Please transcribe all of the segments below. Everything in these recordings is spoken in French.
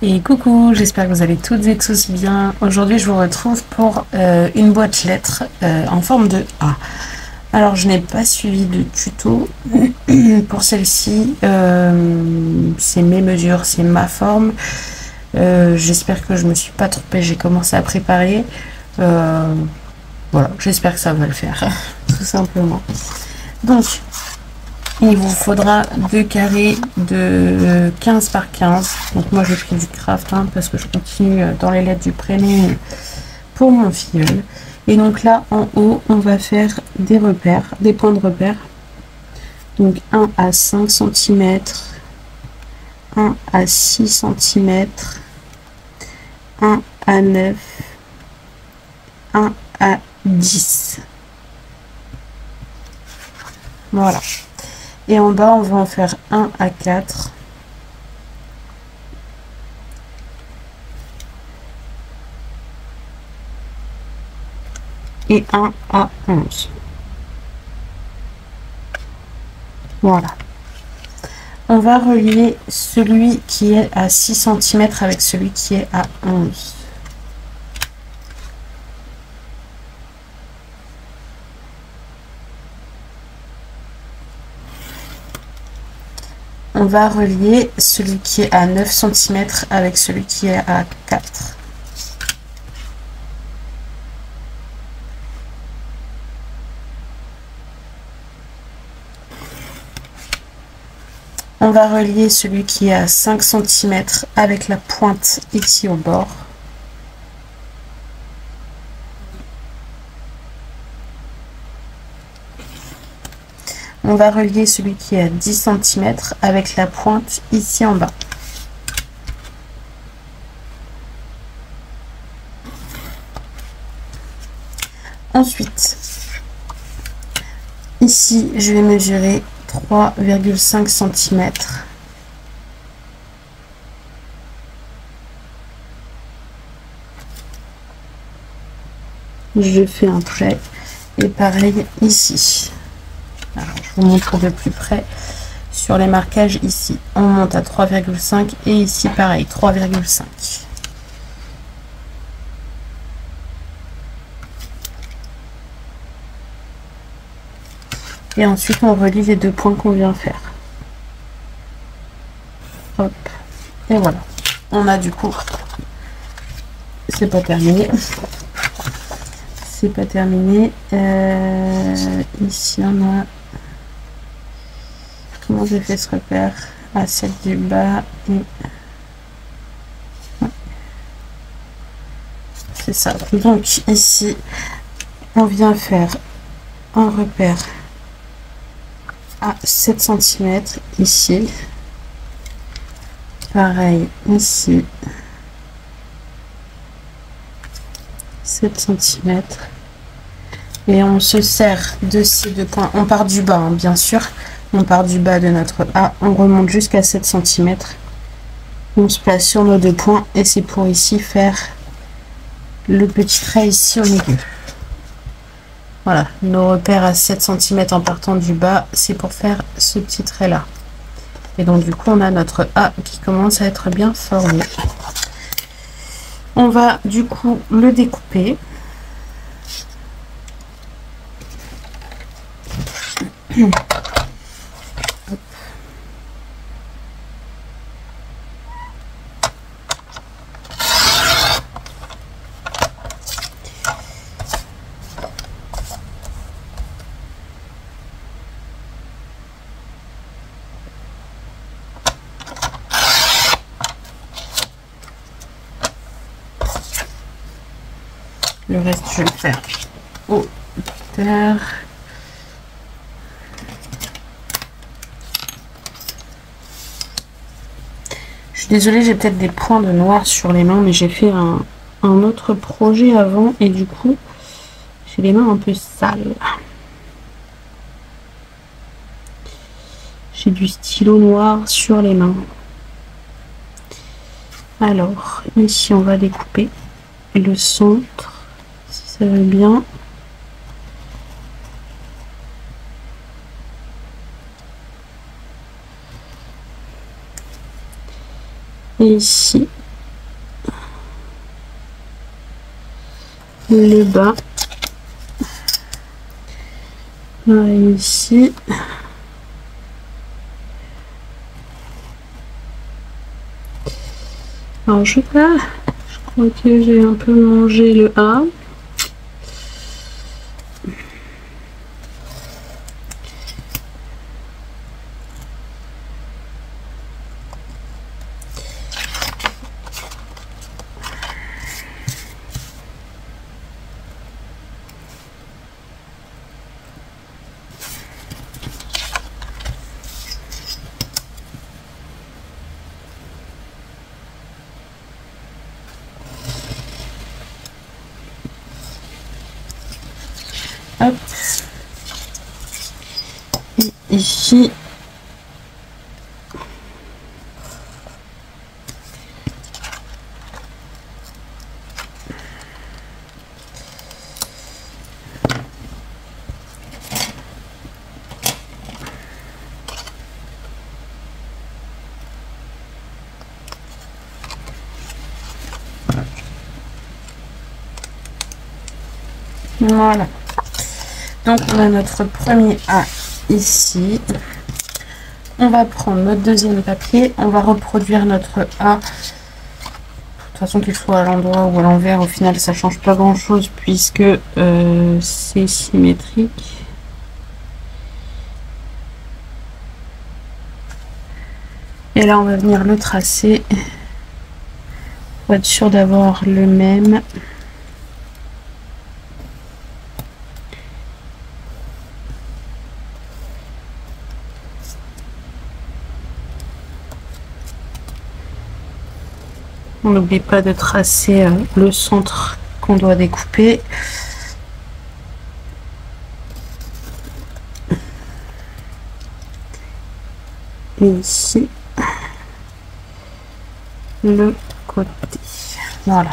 Et coucou, j'espère que vous allez toutes et tous bien. Aujourd'hui, je vous retrouve pour une boîte lettres en forme de A. Alors, je n'ai pas suivi de tuto pour celle-ci. C'est mes mesures, c'est ma forme. J'espère que je me suis pas trompée. J'ai commencé à préparer. Voilà, j'espère que ça va le faire, tout simplement. Donc, il vous faudra 2 carrés de 15 par 15. Donc moi j'ai pris du craft parce que je continue dans les lettres du prénom pour mon filleul. Et donc là en haut on va faire des repères, des points de repère. Donc 1 à 5 cm, 1 à 6 cm, 1 à 9, 1 à 10. Voilà. Et en bas, on va en faire 1 à 4. Et 1 à 11. Voilà. On va relier celui qui est à 6 cm avec celui qui est à 11. On va relier celui qui est à 9 cm avec celui qui est à 4. On va relier celui qui est à 5 cm avec la pointe ici au bord. On va relier celui qui est à 10 cm avec la pointe ici en bas. Ensuite, ici, je vais mesurer 3,5 cm. Je fais un trait et pareil ici. Alors, je vous montre de plus près sur les marquages ici. On monte à 3,5 et ici pareil 3,5. Et ensuite on relie les 2 points qu'on vient faire. Hop. Et voilà. On a du coup, c'est pas terminé. C'est pas terminé. Ici on a, comment j'ai fait ce repère, à celle du bas et c'est ça. Donc ici on vient faire un repère à 7 cm ici, pareil ici 7 cm et on se sert de ces 2 points. On part du bas bien sûr, on part du bas de notre A, on remonte jusqu'à 7 cm, on se place sur nos 2 points et c'est pour ici faire le petit trait ici au milieu. Voilà, nos repères à 7 cm en partant du bas, c'est pour faire ce petit trait là. Et donc du coup on a notre A qui commence à être bien formé. On va du coup le découper. Le reste, je vais le faire au plus tard. Je suis désolée, j'ai peut-être des points de noir sur les mains, mais j'ai fait un autre projet avant et du coup, j'ai les mains un peu sales. J'ai du stylo noir sur les mains. Alors, ici, on va découper le centre. Ça va bien. Et ici, le bas. Pareil ici. Alors je crois que j'ai un peu mangé le A. Hop. Et ici. Voilà. Donc on a notre premier A ici. On va prendre notre deuxième papier. On va reproduire notre A. De toute façon, qu'il soit à l'endroit ou à l'envers, au final, ça change pas grand chose puisque c'est symétrique. Et là, on va venir le tracer pour être sûr d'avoir le même. On n'oublie pas de tracer le centre qu'on doit découper. Et ici, le côté. Voilà.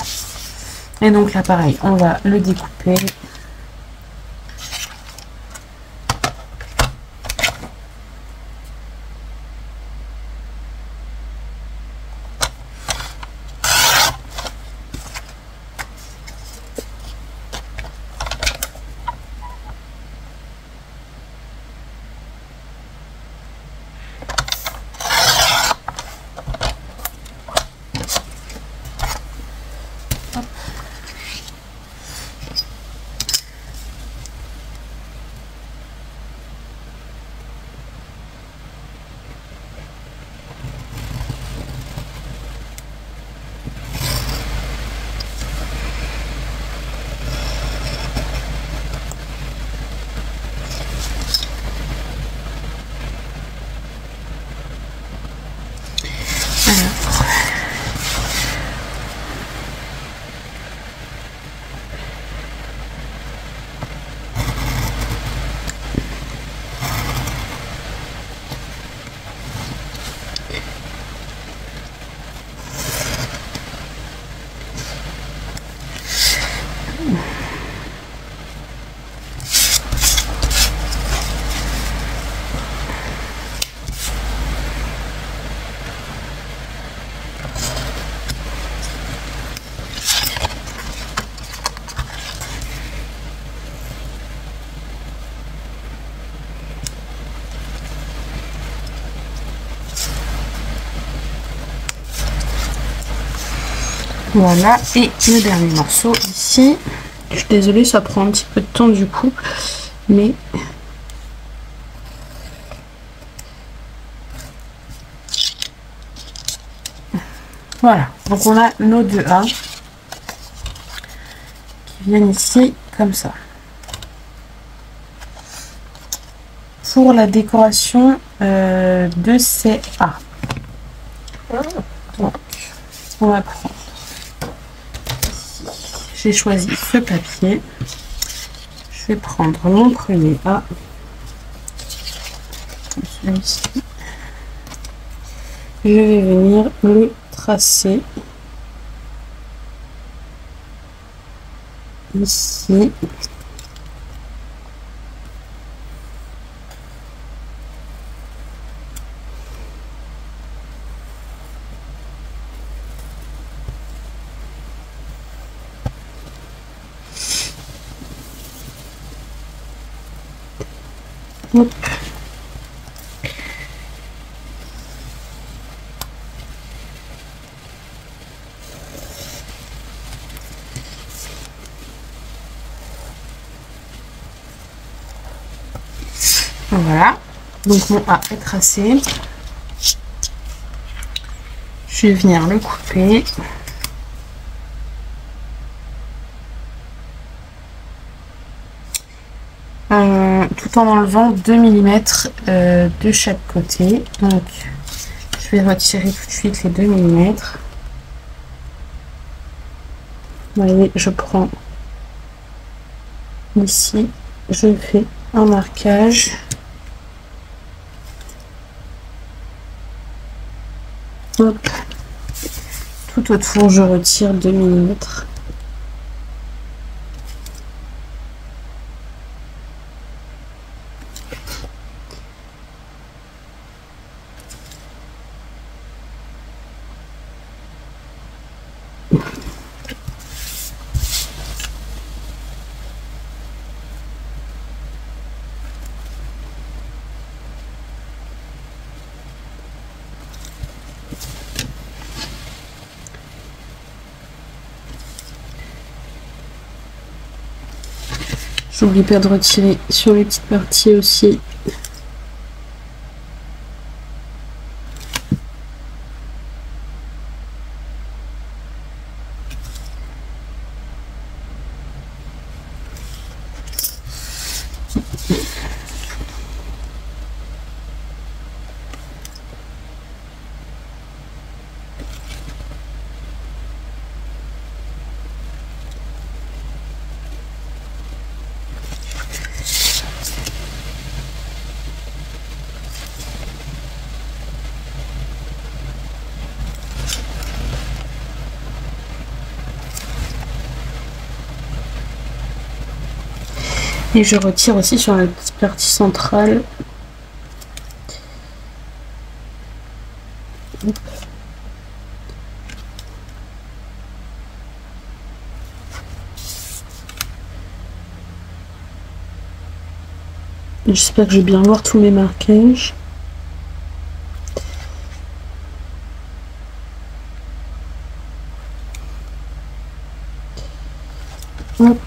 Et donc là, pareil, on va le découper. Voilà, et le dernier morceau ici. Je suis désolée, ça prend un petit peu de temps du coup, mais voilà. Donc on a nos deux A qui viennent ici comme ça. Pour la décoration de ces A. Donc, on va prendre. J'ai choisi ce papier. Je vais prendre mon premier A. Celui-ci. Je vais venir le tracer ici. Hop. Voilà, donc mon A est tracé. Je vais venir le couper. Tout en enlevant 2 mm de chaque côté. Donc, je vais retirer tout de suite les 2 mm. Vous voyez, je prends ici, je fais un marquage. Hop. Tout autour, je retire 2 mm. J'oublie pas de retirer sur les petites parties aussi. Et je retire aussi sur la petite partie centrale. J'espère que je vais bien voir tous mes marquages. Hop.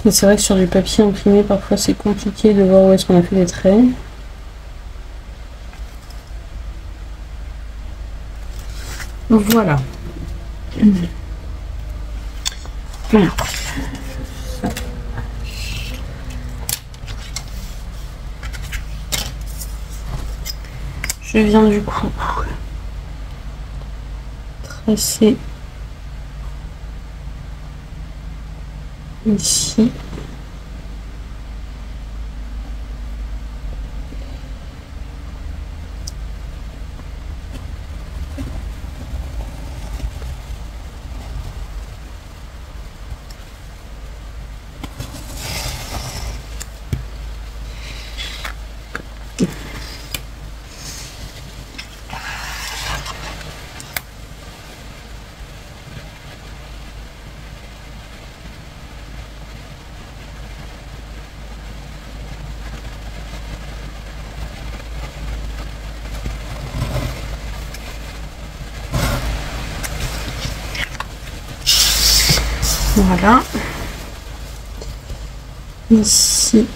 Mais c'est vrai que sur du papier imprimé, parfois c'est compliqué de voir où est-ce qu'on a fait les traits. Voilà. Voilà. Je viens du coup tracer ici. Voilà. Ici.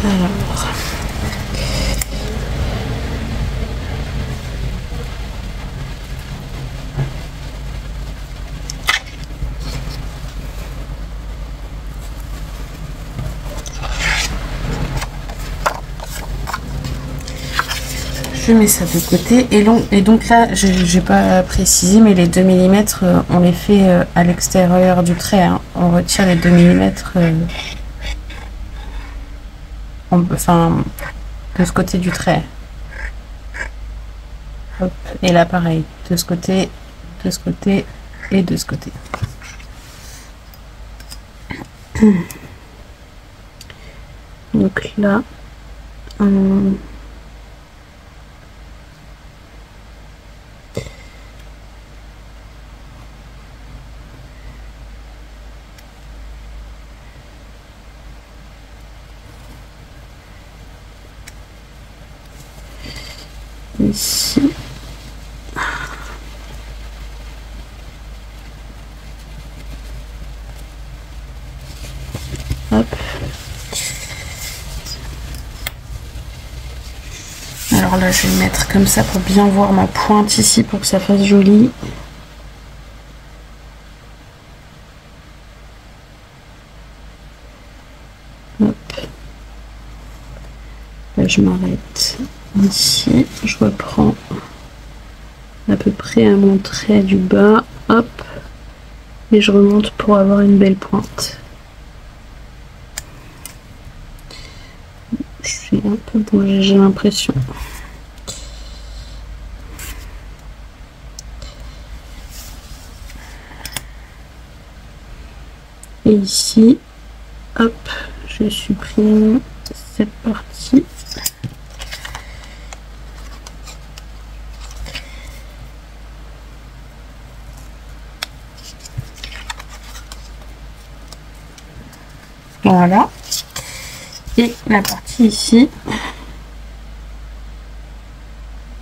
Alors. Je mets ça de côté et donc là j'ai pas précisé, mais les 2 mm on les fait à l'extérieur du trait, hein. On retire les 2 mm enfin de ce côté du trait. Hop. Et là pareil, de ce côté de ce côté et de ce côté. Donc là, ici. Hop. Alors là, je vais mettre comme ça pour bien voir ma pointe ici pour que ça fasse joli. Hop. Là, je m'arrête ici. Je reprends à peu près à mon trait du bas. Hop. Et je remonte pour avoir une belle pointe. Je suis un peu bougée, j'ai l'impression. Et ici, hop, je supprime cette partie. Voilà. Et la partie ici.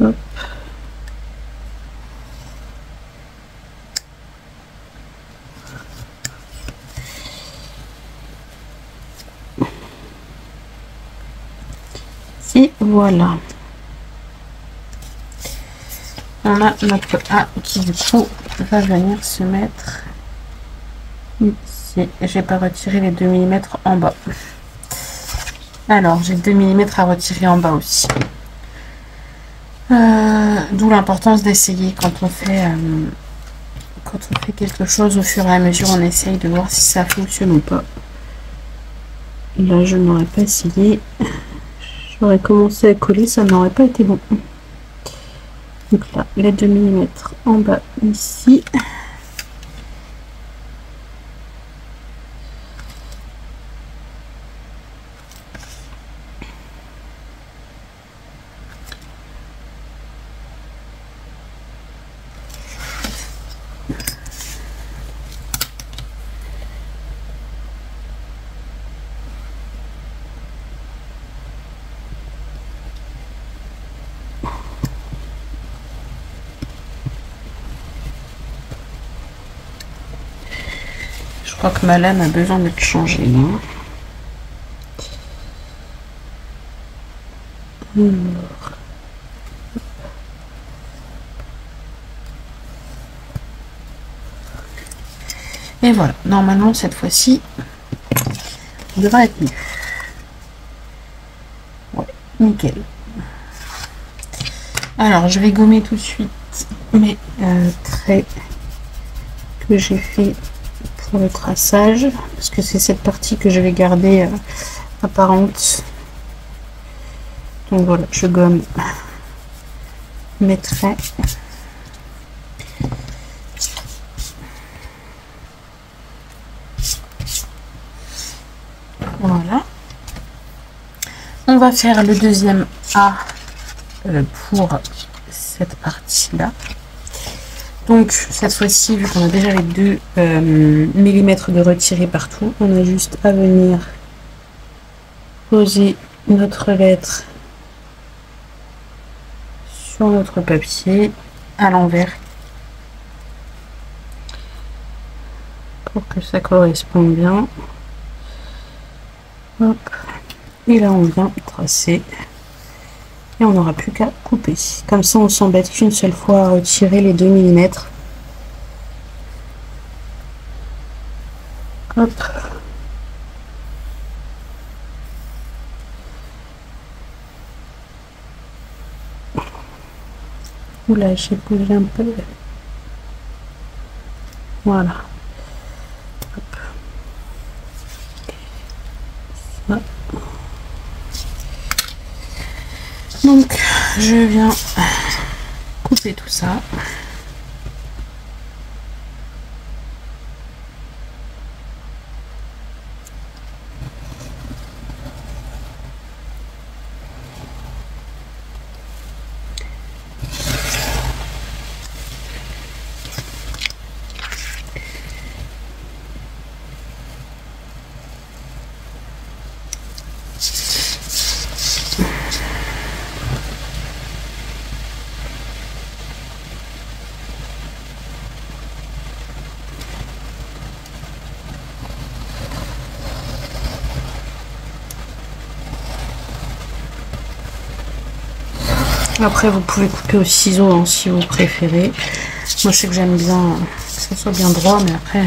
Hop. Et voilà. On a notre A qui du coup va venir se mettre ici. J'ai pas retiré les 2 mm en bas. Alors j'ai 2 mm à retirer en bas aussi. D'où l'importance d'essayer quand on fait quelque chose au fur et à mesure, on essaye de voir si ça fonctionne ou pas. Là je n'aurais pas essayé. J'aurais commencé à coller, ça n'aurait pas été bon. Donc là, les 2 mm en bas ici. Je crois que ma lame a besoin d'être changée là. Alors. Et voilà, normalement cette fois-ci, on devrait être mieux. Ouais, nickel. Alors je vais gommer tout de suite mes traits que j'ai fait pour le traçage, parce que c'est cette partie que je vais garder apparente. Donc voilà, je gomme mes traits. Voilà. On va faire le deuxième A pour cette partie-là. Donc cette fois-ci, vu qu'on a déjà les 2 mm de retiré partout, on a juste à venir poser notre lettre sur notre papier à l'envers pour que ça corresponde bien. Hop. Et là on vient tracer et on n'aura plus qu'à couper. Comme ça on s'embête qu'une seule fois à retirer les 2 mm. Hop. Oula, j'ai bougé un peu. Voilà. Hop. Ça. Donc, je viens couper tout ça. Après, vous pouvez couper au ciseau hein, si vous préférez. Moi, je sais que j'aime bien que ça soit bien droit, mais après,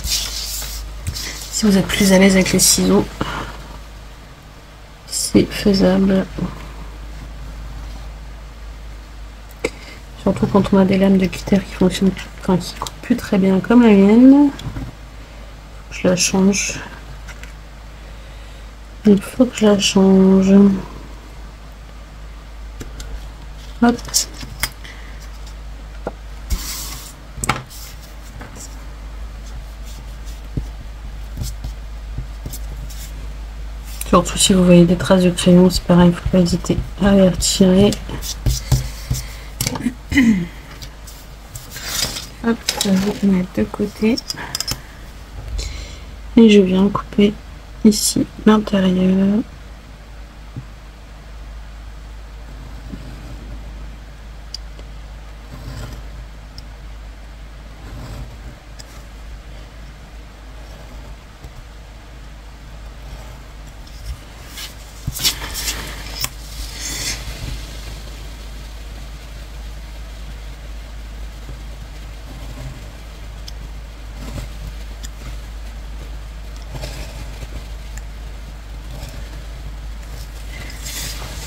si vous êtes plus à l'aise avec les ciseaux, c'est faisable. Surtout quand on a des lames de cutter qui fonctionnent, enfin qui coupent plus très bien comme la mienne. Je la change. Il faut que je la change. Hop. Surtout si vous voyez des traces de crayon, c'est pareil, il ne faut pas hésiter à les retirer. Hop, je vais mettre de côté. Et je viens couper ici l'intérieur.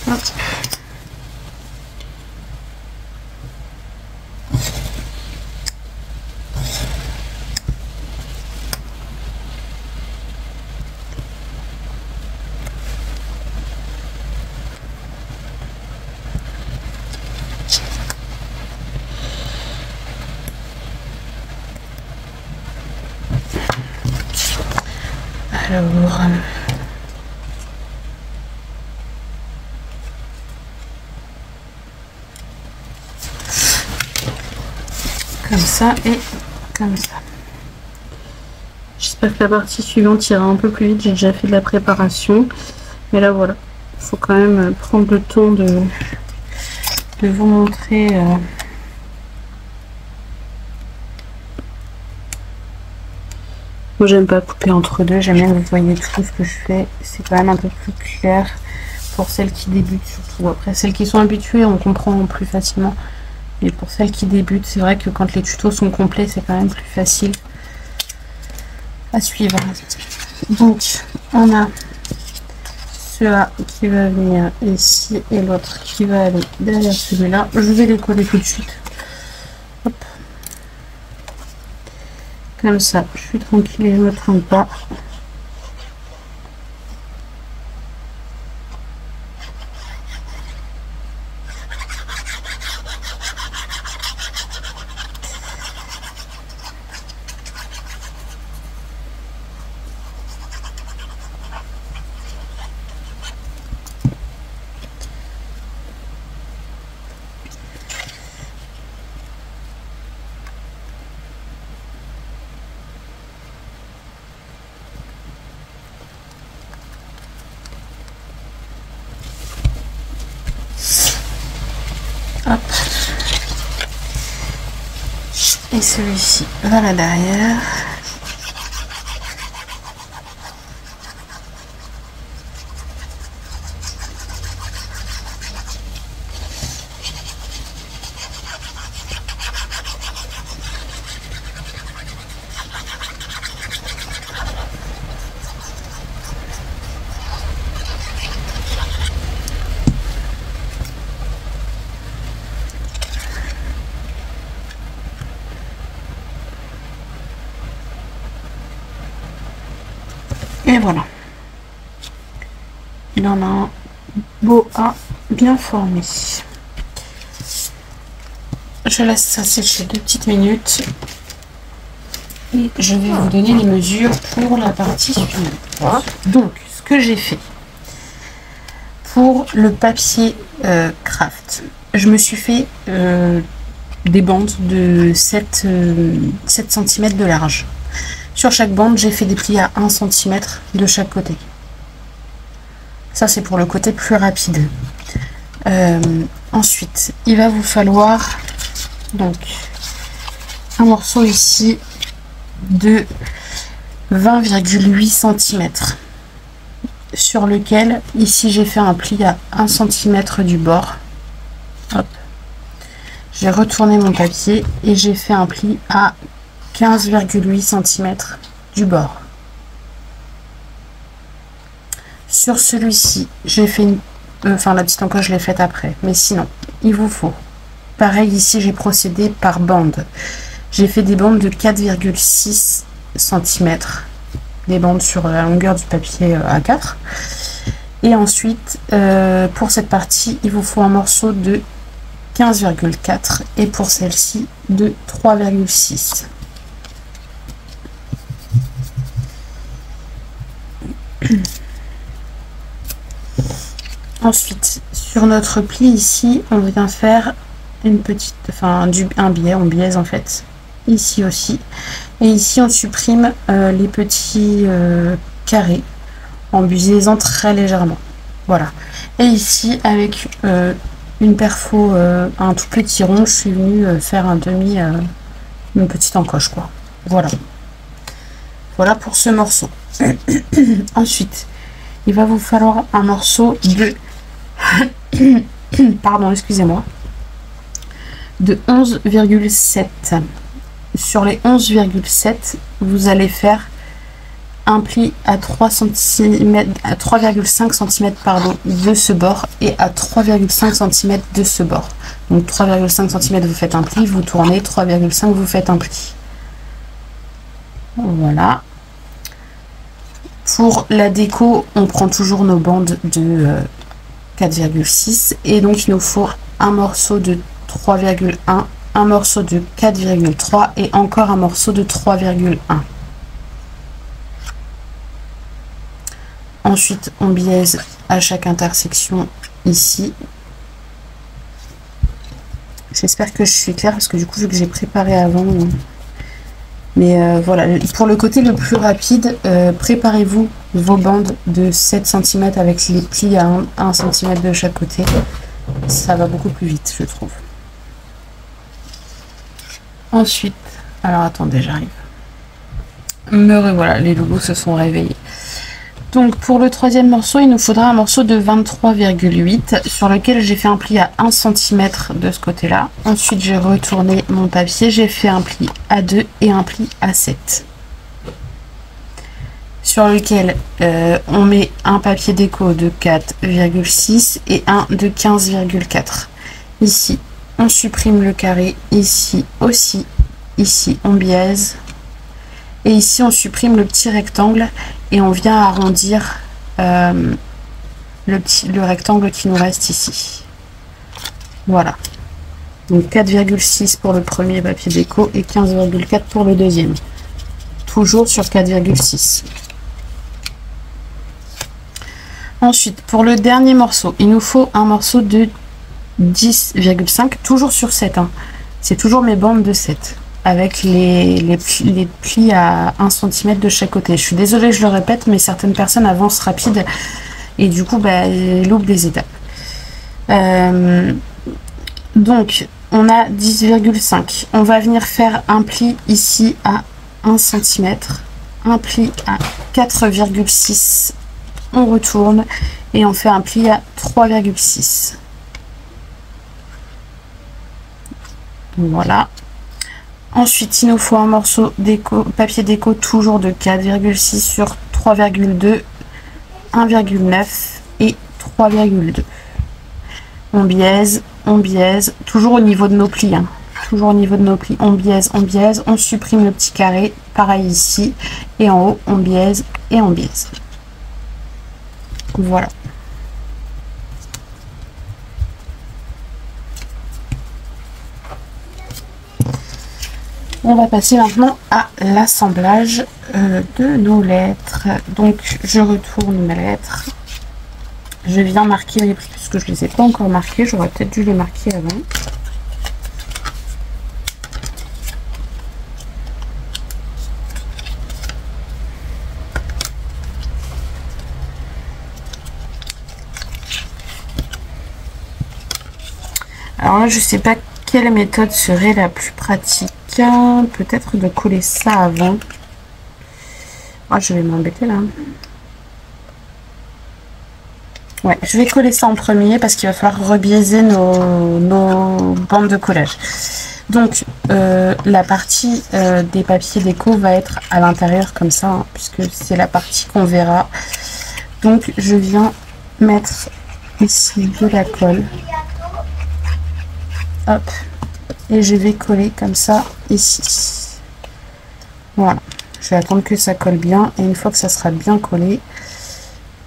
Hop. Alors, comme ça et comme ça. J'espère que la partie suivante ira un peu plus vite. J'ai déjà fait de la préparation, mais là voilà, il faut quand même prendre le temps de vous montrer. Moi j'aime pas couper entre deux, j'aime bien que vous voyez tout ce que je fais. C'est quand même un peu plus clair pour celles qui débutent surtout. Après celles qui sont habituées, on comprend plus facilement. Mais pour celles qui débutent, c'est vrai que quand les tutos sont complets, c'est quand même plus facile à suivre. Donc, on a celui-là qui va venir ici et l'autre qui va aller derrière celui-là. Je vais les coller tout de suite. Hop. Comme ça, je suis tranquille et je ne me trompe pas. Hop. Et celui-ci va là derrière. Et voilà. Il en a un beau à bien formé. Je laisse ça sécher 2 petites minutes. Et je vais vous donner les mesures pour la partie suivante. Donc, ce que j'ai fait pour le papier craft, je me suis fait des bandes de 7 cm de large. Sur chaque bande, j'ai fait des plis à 1 cm de chaque côté. Ça, c'est pour le côté plus rapide. Ensuite, il va vous falloir donc un morceau ici de 20,8 cm sur lequel, ici, j'ai fait un pli à 1 cm du bord. j'ai retourné mon papier et j'ai fait un pli à 15,8 cm du bord. Sur celui-ci, j'ai fait une... Enfin, la petite encoche, je l'ai faite après. Mais sinon, il vous faut... Pareil, ici, j'ai procédé par bande. J'ai fait des bandes de 4,6 cm. Des bandes sur la longueur du papier A4. Et ensuite, pour cette partie, il vous faut un morceau de 15,4 et pour celle-ci de 3,6. Ensuite, sur notre pli ici, on vient faire une petite, enfin un biais, on biaise en fait, ici aussi. Et ici, on supprime les petits carrés en biaisant très légèrement. Voilà. Et ici, avec une perfo, un tout petit rond, je suis venue faire un demi, une petite encoche, quoi. Voilà. Voilà pour ce morceau. Ensuite, il va vous falloir un morceau de... Pardon, excusez-moi. De 11,7. Sur les 11,7, vous allez faire un pli à 3 cm, à 3,5 cm pardon, de ce bord et à 3,5 cm de ce bord. Donc 3,5 cm vous faites un pli, vous tournez, 3,5 vous faites un pli. Voilà. Pour la déco, on prend toujours nos bandes de 4,6 et donc il nous faut un morceau de 3,1, un morceau de 4,3 et encore un morceau de 3,1. Ensuite, on biaise à chaque intersection ici. J'espère que je suis claire parce que du coup, vu que j'ai préparé avant. Mais voilà, pour le côté le plus rapide, préparez-vous vos bandes de 7 cm avec les plis à 1 cm de chaque côté. Ça va beaucoup plus vite, je trouve. Ensuite, alors attendez, j'arrive. Me revoilà, les loulous se sont réveillés. Donc pour le troisième morceau, il nous faudra un morceau de 23,8 sur lequel j'ai fait un pli à 1 cm de ce côté-là. Ensuite, j'ai retourné mon papier, j'ai fait un pli à 2 et un pli à 7. Sur lequel on met un papier déco de 4,6 et un de 15,4. Ici, on supprime le carré, ici aussi, ici on biaise. Et ici, on supprime le petit rectangle et on vient arrondir le rectangle qui nous reste ici. Voilà. Donc 4,6 pour le premier papier déco et 15,4 pour le deuxième. Toujours sur 4,6. Ensuite, pour le dernier morceau, il nous faut un morceau de 10,5, toujours sur 7. Hein. C'est toujours mes bandes de 7. Avec les plis à 1 cm de chaque côté. Je suis désolée, je le répète, mais certaines personnes avancent rapide et du coup, loupent des étapes. Donc, on a 10,5. On va venir faire un pli ici à 1 cm, un pli à 4,6. On retourne et on fait un pli à 3,6. Voilà. Ensuite, il nous faut un morceau déco, papier déco toujours de 4,6 sur 3,2, 1,9 et 3,2. On biaise, toujours au niveau de nos plis. Hein. Toujours au niveau de nos plis, on biaise, on supprime le petit carré, pareil ici. Et en haut, on biaise et on biaise. Voilà. On va passer maintenant à l'assemblage de nos lettres. Donc, je retourne mes lettres. Je viens marquer les plis puisque je ne les ai pas encore marqués. J'aurais peut-être dû les marquer avant. Alors là, je ne sais pas quelle méthode serait la plus pratique. Peut-être de coller ça avant. Ah, je vais m'embêter là. Ouais, je vais coller ça en premier parce qu'il va falloir rebiaiser nos bandes de collage. Donc, la partie des papiers déco va être à l'intérieur comme ça, hein, puisque c'est la partie qu'on verra. Donc, je viens mettre ici de la colle. Hop. Et je vais coller comme ça ici. Voilà. Je vais attendre que ça colle bien. Et une fois que ça sera bien collé,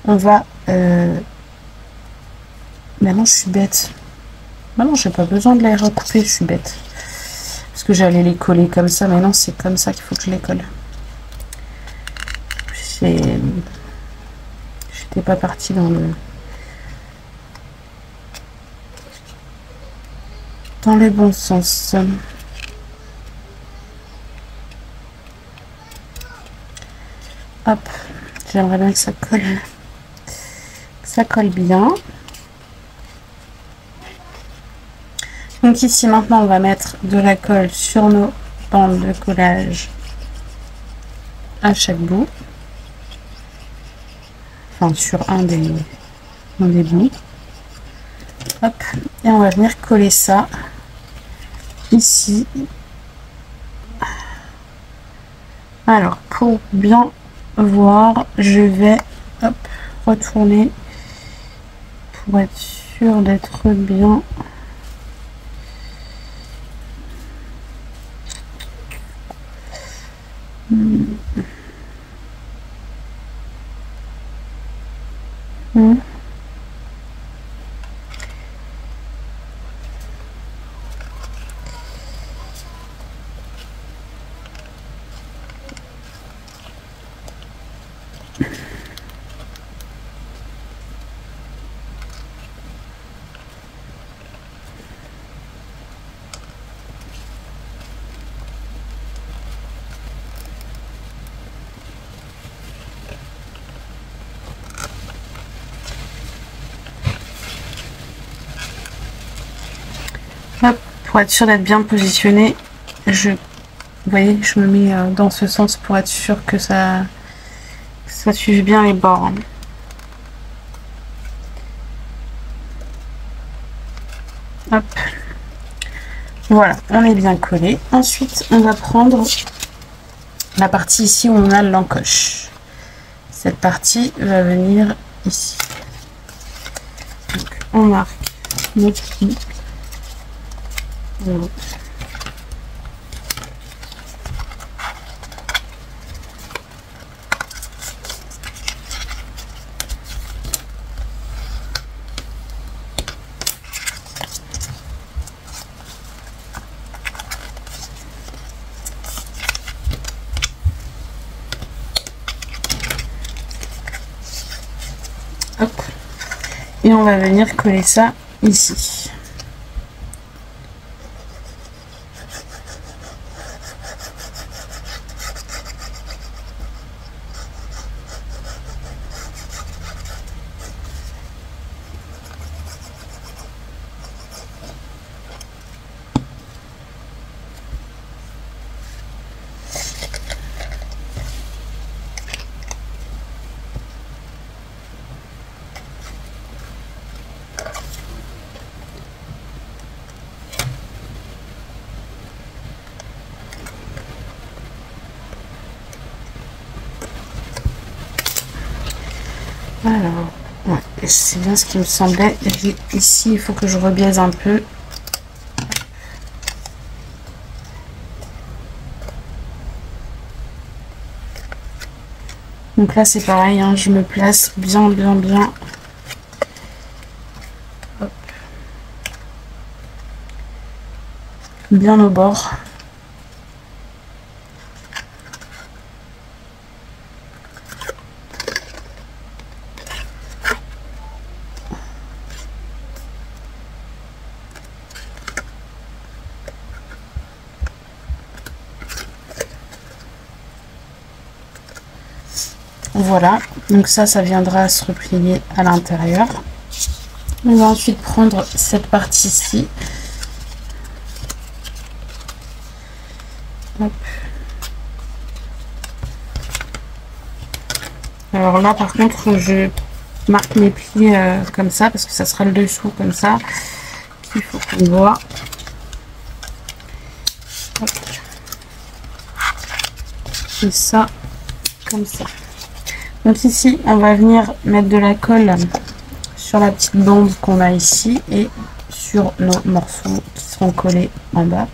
on va... Maintenant, je suis bête. Maintenant, j'ai pas besoin de les recouper, je suis bête. Parce que j'allais les coller comme ça. Maintenant, c'est comme ça qu'il faut que je les colle. J'étais pas partie dans le bon sens. Hop, j'aimerais bien que ça colle bien. Donc ici maintenant on va mettre de la colle sur nos bandes de collage à chaque bout. Enfin sur un des bouts. Hop, et on va venir coller ça ici. Alors pour bien voir, je vais hop, retourner pour être sûr d'être bien. Hop, pour être sûr d'être bien positionné, vous voyez, je me mets dans ce sens pour être sûr que ça suive bien les bords. Hein. Hop. Voilà, on est bien collé. Ensuite, on va prendre la partie ici où on a l'encoche. Cette partie va venir ici. Donc, on marque notre pli. Voilà. Hop. Et on va venir coller ça ici. Alors, ouais, c'est bien ce qui me semblait. Ici, il faut que je rebiaise un peu. Donc là, c'est pareil, hein, je me place bien. Hop. Bien au bord. Voilà, donc ça viendra se replier à l'intérieur. On va ensuite prendre cette partie-ci. Alors là, par contre, marque mes plis comme ça, parce que ça sera le dessous comme ça qu'il faut qu'on voit. Hop. Et ça, comme ça. Donc ici, on va venir mettre de la colle sur la petite bande qu'on a ici et sur nos morceaux qui seront collés en bas.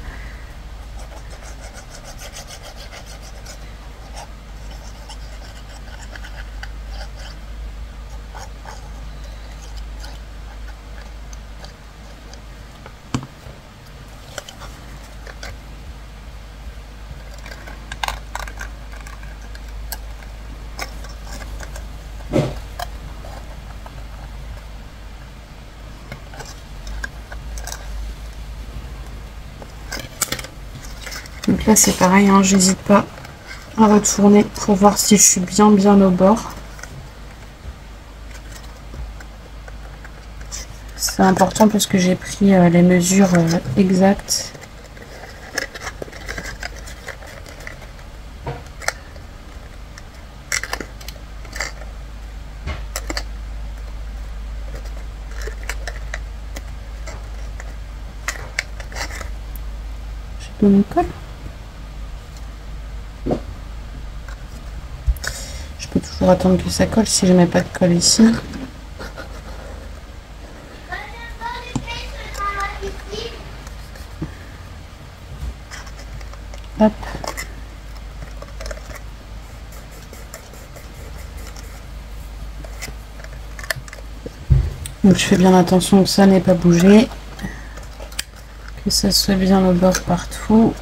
Donc là c'est pareil, hein, j'hésite pas à retourner pour voir si je suis bien au bord. C'est important parce que j'ai pris les mesures exactes. J'ai de mon colle. Je peux toujours attendre que ça colle si je mets pas de colle ici. Hop. Donc je fais bien attention que ça n'ait pas bougé, que ça soit bien au bord partout.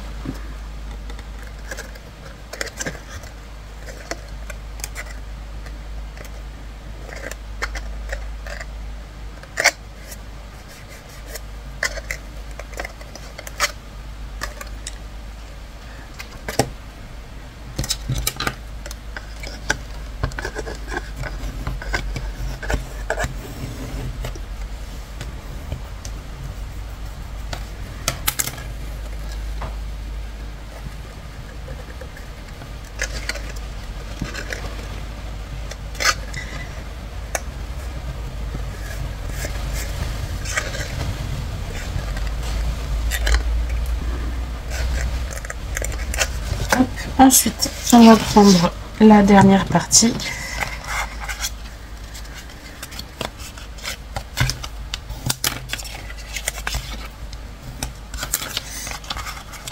Ensuite, on va prendre la dernière partie.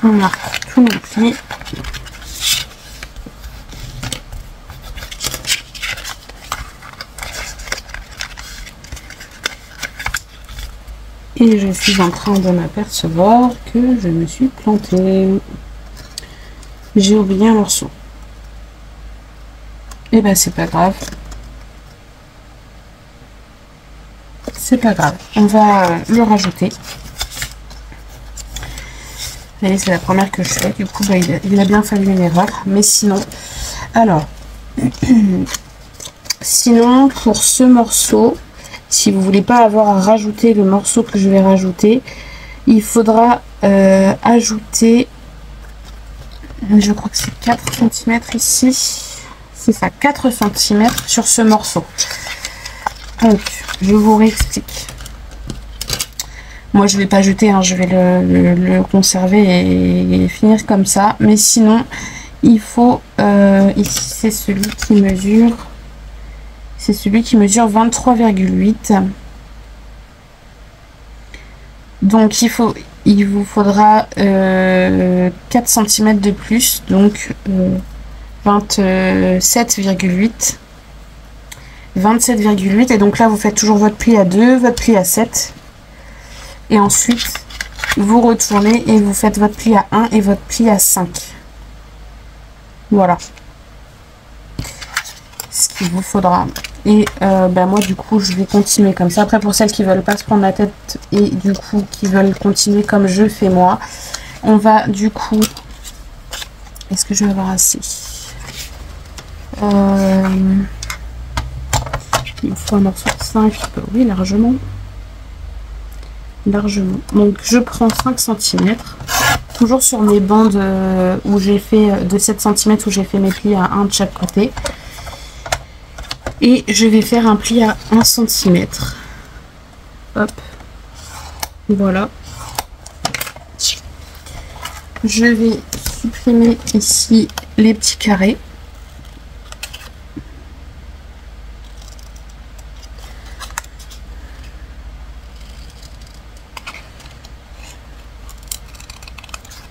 On marque tous nos plis. Et je suis en train de m'apercevoir que je me suis plantée. J'ai oublié un morceau. Et ben c'est pas grave. C'est pas grave. On va le rajouter. Et c'est la première que je fais. Du coup, bah, il a bien fallu une erreur. Mais sinon... Alors... sinon, pour ce morceau, si vous voulez pas avoir à rajouter le morceau que je vais rajouter, il faudra ajouter... Je crois que c'est 4 cm ici. C'est ça, 4 cm sur ce morceau. Donc, je vous réexplique. Moi, je vais pas jeter, hein, je vais le conserver et finir comme ça. Mais sinon, il faut... ici, c'est celui qui mesure... C'est celui qui mesure 23,8. Donc, il vous faudra 4 cm de plus, donc 27,8. 27,8. Et donc là, vous faites toujours votre pli à 2, votre pli à 7. Et ensuite, vous retournez et vous faites votre pli à 1 et votre pli à 5. Voilà. Ce qu'il vous faudra. Et ben moi du coup je vais continuer comme ça. Après pour celles qui veulent pas se prendre la tête et du coup qui veulent continuer comme je fais moi, on va du coup... Est-ce que je vais avoir assez? Il me faut un morceau de 5. Oui, largement. Largement. Donc je prends 5 cm. Toujours sur mes bandes où j'ai fait de 7 cm où j'ai fait mes plis à 1 de chaque côté. Et je vais faire un pli à 1 cm. Hop. Voilà. Je vais supprimer ici les petits carrés.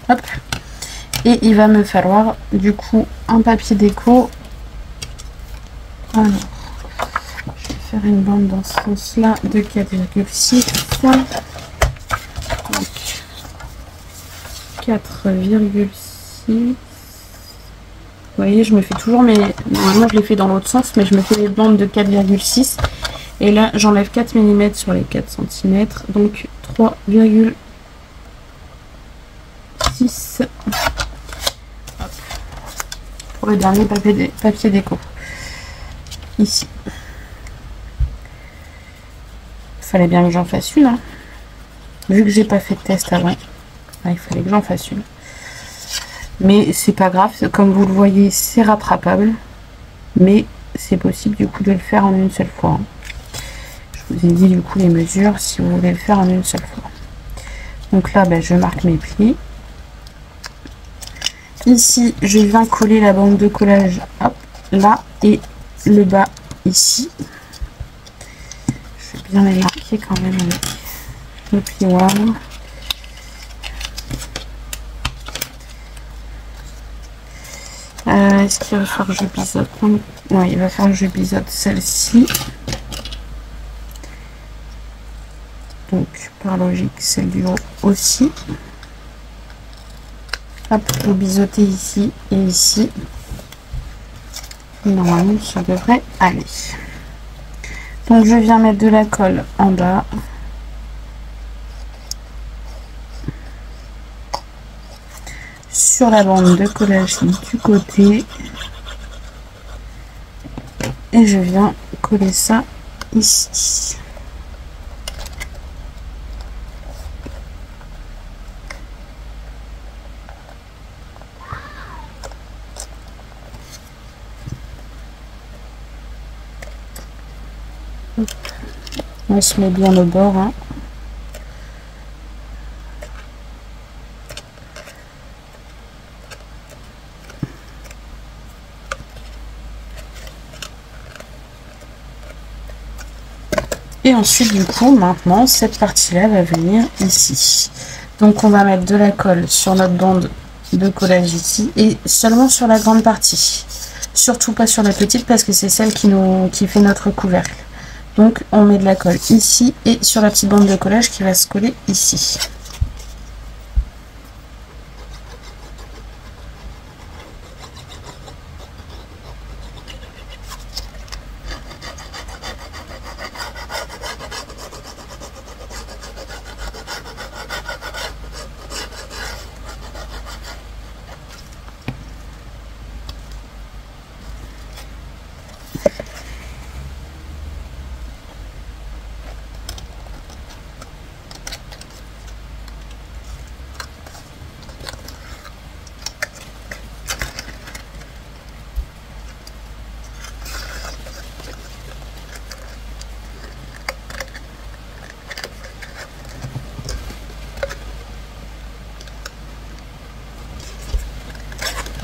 Hop. Et il va me falloir du coup un papier déco. Alors, je vais faire une bande dans ce sens-là de 4,6. Donc 4,6. Vous voyez, je me fais toujours mes... Normalement, je les fais dans l'autre sens, mais je me fais les bandes de 4,6. Et là, j'enlève 4 mm sur les 4 cm. Donc 3,6. Pour le dernier papier déco. Ici. Fallait bien que j'en fasse une. Hein. Vu que j'ai pas fait de test avant, il fallait que j'en fasse une. Mais c'est pas grave, comme vous le voyez, c'est rattrapable. Mais c'est possible du coup de le faire en une seule fois. Hein. Je vous ai dit du coup les mesures si vous voulez le faire en une seule fois. Donc là, je marque mes plis. Ici, je viens coller la bande de collage, hop, là, et le bas ici. Je vais bien les marquer quand même avec le plioir. Est-ce qu'il va falloir que je biseaute? Oui, il va falloir que je biseaute celle-ci. Donc, par logique, celle du haut aussi. Hop, vous biseautez ici et ici. Normalement, ça devrait aller. Donc, je viens mettre de la colle en bas. Sur la bande de collage du côté. Et je viens coller ça ici. On se met bien au bord. Hein. Et ensuite, du coup, maintenant, cette partie-là va venir ici. Donc, on va mettre de la colle sur notre bande de collage ici et seulement sur la grande partie. Surtout pas sur la petite parce que c'est celle qui fait notre couvercle. Donc, on met de la colle ici et sur la petite bande de collage qui va se coller ici.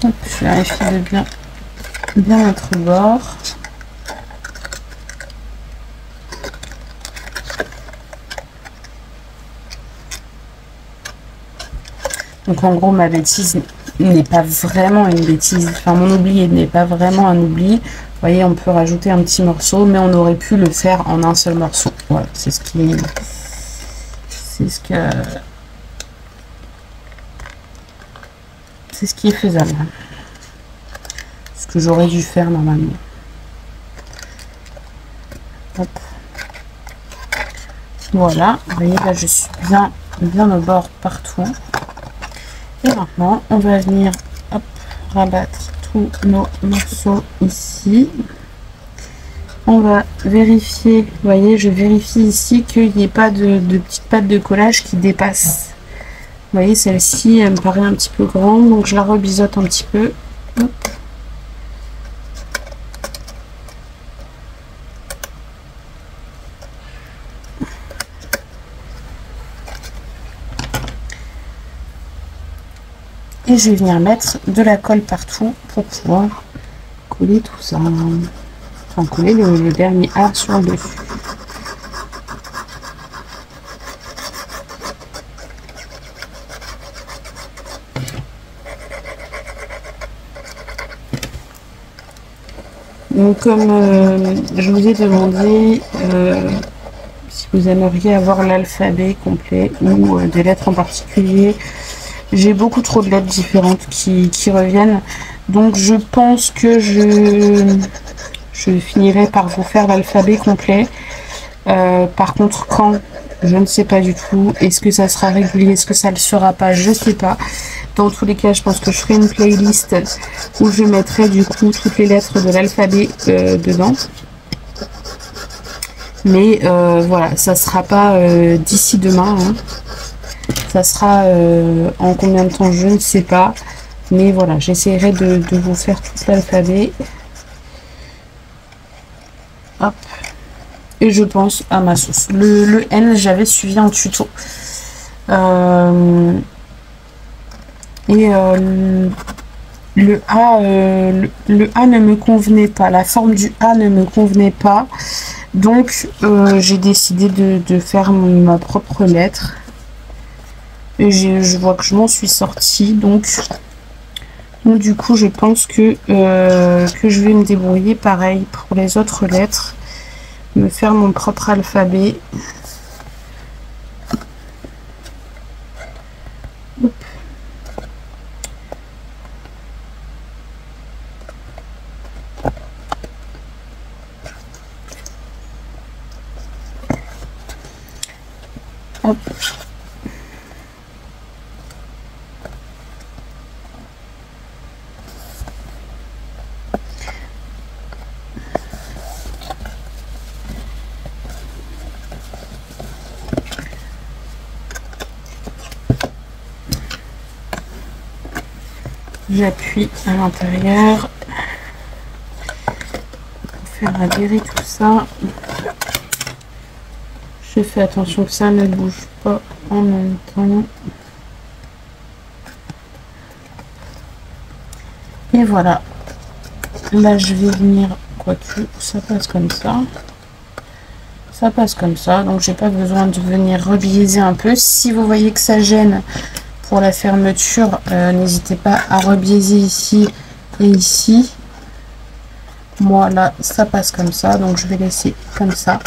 Hop, je vérifie de bien mettre au bord. Donc en gros, ma bêtise n'est pas vraiment une bêtise. Enfin, mon oubli n'est pas vraiment un oubli. Vous voyez, on peut rajouter un petit morceau, mais on aurait pu le faire en un seul morceau. Voilà, c'est ce qui est... C'est ce qui est faisable. Ce que j'aurais dû faire normalement. Hop. Voilà, vous voyez là je suis bien au bord partout. Et maintenant on va venir hop, rabattre tous nos morceaux ici. On va vérifier, vous voyez, je vérifie ici qu'il n'y ait pas de petites pattes de collage qui dépassent. Vous voyez, celle-ci, elle me paraît un petit peu grande, donc je la rebiseaute un petit peu. Hop. Et je vais venir mettre de la colle partout pour pouvoir coller tout ça. Enfin, coller le dernier A sur le dessus. Donc, comme je vous ai demandé si vous aimeriez avoir l'alphabet complet ou des lettres en particulier, j'ai beaucoup trop de lettres différentes qui reviennent. Donc, je pense que je finirai par vous faire l'alphabet complet. Par contre, quand, je ne sais pas du tout. Est-ce que ça sera régulier? Est-ce que ça le sera pas? Je sais pas. Dans tous les cas, je pense que je ferai une playlist où je mettrai du coup toutes les lettres de l'alphabet dedans. Mais voilà, ça sera pas d'ici demain. Hein. Ça sera en combien de temps, je ne sais pas. Mais voilà, j'essaierai de vous faire tout l'alphabet. Hop. Et je pense à ma sauce. Le N, j'avais suivi un tuto. Et le A ne me convenait pas. La forme du A ne me convenait pas. Donc, j'ai décidé de faire ma propre lettre. Et je vois que je m'en suis sortie. Donc, du coup, je pense que je vais me débrouiller pareil pour les autres lettres. Me faire mon propre alphabet. Hop. Hop. J'appuie à l'intérieur pour faire adhérer tout ça. Je fais attention que ça ne bouge pas en même temps. Et voilà. Là, je vais venir, quoique ça passe comme ça. Ça passe comme ça, donc j'ai pas besoin de venir rebiaiser un peu. Si vous voyez que ça gêne pour la fermeture, n'hésitez pas à rebiaiser ici et ici. Moi là ça passe comme ça, donc je vais laisser comme ça.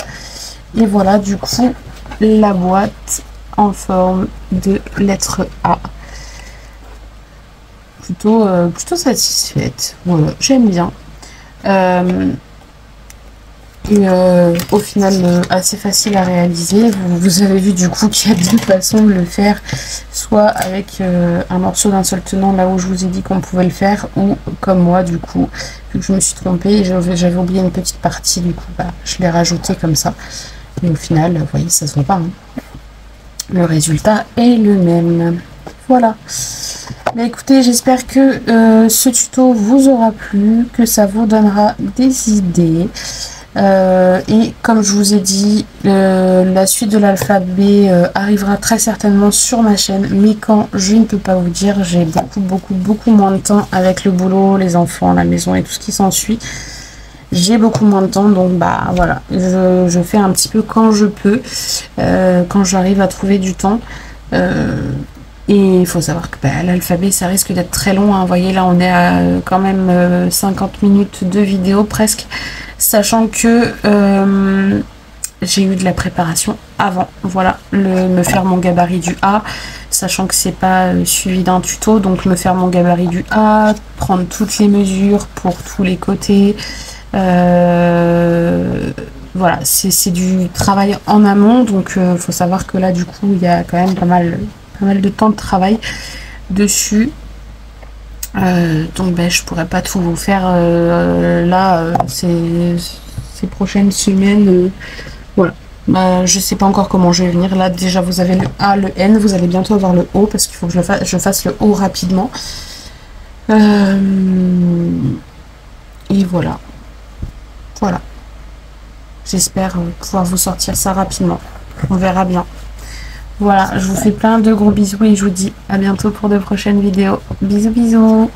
Et voilà du coup la boîte en forme de lettre A. Plutôt satisfaite. Voilà, j'aime bien. Au final assez facile à réaliser. Vous avez vu du coup qu'il y a deux façons de le faire, soit avec un morceau d'un seul tenant là où je vous ai dit qu'on pouvait le faire, ou comme moi du coup, vu que je me suis trompée et j'avais oublié une petite partie, du coup je l'ai rajouté comme ça, et au final vous voyez ça se voit pas, hein. Le résultat est le même. Voilà. Mais écoutez, j'espère que ce tuto vous aura plu, que ça vous donnera des idées. Et comme je vous ai dit, la suite de l'alphabet arrivera très certainement sur ma chaîne, mais quand, je ne peux pas vous dire, j'ai beaucoup moins de temps avec le boulot, les enfants, la maison et tout ce qui s'ensuit. J'ai beaucoup moins de temps, donc bah voilà, je fais un petit peu quand je peux, quand j'arrive à trouver du temps. Et il faut savoir que l'alphabet, ça risque d'être très long, hein. Vous voyez, là, on est à quand même 50 minutes de vidéo presque, sachant que j'ai eu de la préparation avant. Voilà, me faire mon gabarit du A, sachant que c'est pas suivi d'un tuto, donc me faire mon gabarit du A, prendre toutes les mesures pour tous les côtés. Voilà, c'est du travail en amont, donc faut savoir que là, du coup, il y a quand même pas mal de temps de travail dessus. Donc je pourrais pas tout vous faire là ces prochaines semaines. Voilà, je sais pas encore comment je vais venir. Là déjà vous avez le A, le N, vous allez bientôt avoir le O parce qu'il faut que je fasse le O rapidement. Et voilà, j'espère pouvoir vous sortir ça rapidement, on verra bien. Voilà, je vous fais plein de gros bisous et je vous dis à bientôt pour de prochaines vidéos. Bisous bisous.